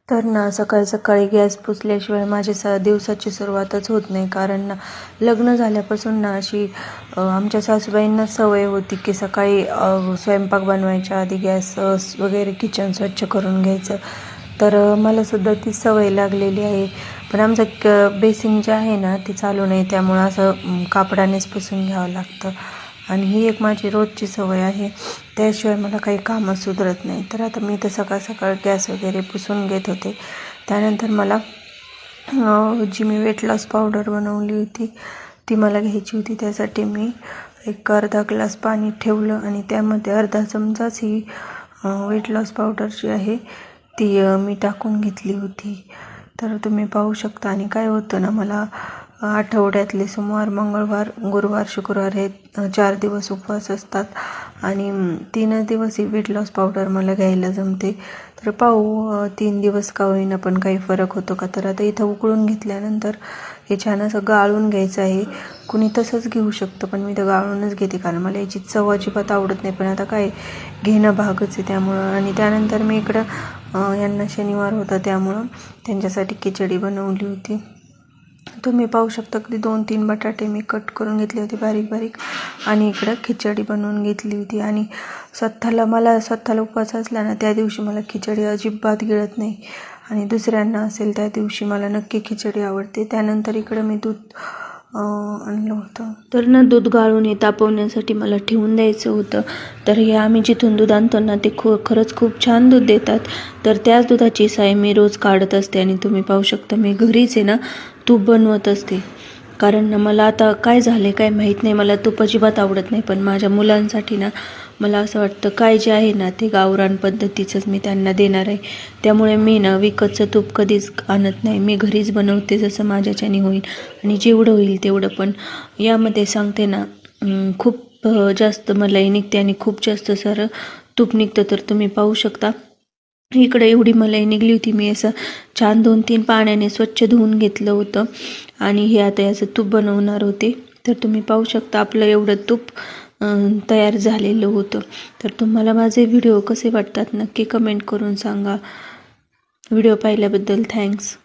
तर ना सकाळी सकाळी गॅस पुसल्याशिवाय माझी दिवसाची सुरुवातच होत नाही. कारण ना लग्न झाल्यापासून ना अशी आमच्या सासूबाईंना सवय होती की सकाळी स्वयंपाक बनवायच्या आधी गॅस वगैरे किचन स्वच्छ करून घ्यायचं. तर मला सुद्धा ती सवय लागलेली आहे. पण आमचं बेसिन जे आहे ना ते चालू नाही, त्यामुळं असं कापडानेच पुसून घ्यावं लागतं. आणि ही एक माझी रोजची सवय आहे, त्याशिवाय मला काही कामं सुधरत नाही. तर आता मी तर सकाळ सकाळ गॅस वगैरे पुसून घेत होते. त्यानंतर मला जी मी वेट लॉस पावडर बनवली होती ती मला घ्यायची होती. त्यासाठी मी एक अर्धा ग्लास पाणी ठेवलं आणि त्यामध्ये अर्धा चमचाच ही वेट लॉस पावडर जी आहे ती मी टाकून घेतली होती. तर तुम्ही पाहू शकता. आणि काय होतं ना, मला आठवड्यातले सोमवार, मंगळवार, गुरुवार, शुक्रवार हे 4 दिवस उपवास असतात आणि 3 दिवस ही वेट लॉस पावडर मला घ्यायला जमते. तर पाहू 3 दिवस का होईना पण काही फरक होतो का. तर आता इथं उकळून घेतल्यानंतर हे छान असं गाळून घ्यायचं आहे. कुणी तसंच घेऊ शकतं, पण मी तर गाळूनच घेते कारण मला याची चव अजिबात आवडत नाही. पण आता काय घेणं भागच आहे त्यामुळं. आणि त्यानंतर मी इकडं यांना शनिवार होता त्यामुळं त्यांच्यासाठी खिचडी बनवली होती. तुम्ही पाहू शकता की 2-3 बटाटे मी कट करून घेतले होते बारीक बारीक आणि इकडं खिचडी बनवून घेतली होती. आणि मला स्वतःला उपवास असला ना त्या दिवशी मला खिचडी अजिबात गिळत नाही आणि दुसऱ्यांना असेल त्या दिवशी मला नक्की खिचडी आवडते. त्यानंतर इकडं मी दूध आणलं होतं. तर ना दूध गाळून हे तापवण्यासाठी मला ठेवून द्यायचं होतं. तर हे आम्ही जिथून दूध आणतो ना ते खरंच खूप छान दूध देतात. तर त्याच दुधाची साय मी रोज काढत असते. आणि तुम्ही पाहू शकता मी घरीच आहे ना तूप बनवत असते. कारण ना मला आता काय झाले काय माहीत नाही, मला तूप अजिबात आवडत नाही. पण माझ्या मुलांसाठी ना मला असं वाटतं काय जे आहे ना ते गावरान पद्धतीचंच मी त्यांना देणार आहे. त्यामुळे मी ना विकतचं तूप कधीच आणत नाही, मी घरीच बनवते जसं माझ्याच्याने होईल आणि जेवढं होईल तेवढं. पण यामध्ये सांगते ना खूप जास्त मलाई निघते आणि खूप जास्त सारं तूप निघतं. तर तुम्ही पाहू शकता इकडे एवढी मलाई निघली होती. मी असं छान 2-3 पाण्याने स्वच्छ धुवून घेतलं होतं आणि हे आता याचं तूप बनवणार होते. तर तुम्ही पाहू शकता आपलं एवढं तूप तयार झालेलं होतं. तर तुम्हाला माझे व्हिडिओ कसे वाटतात नक्की कमेंट करून सांगा. व्हिडिओ पाहिल्याबद्दल थँक्स.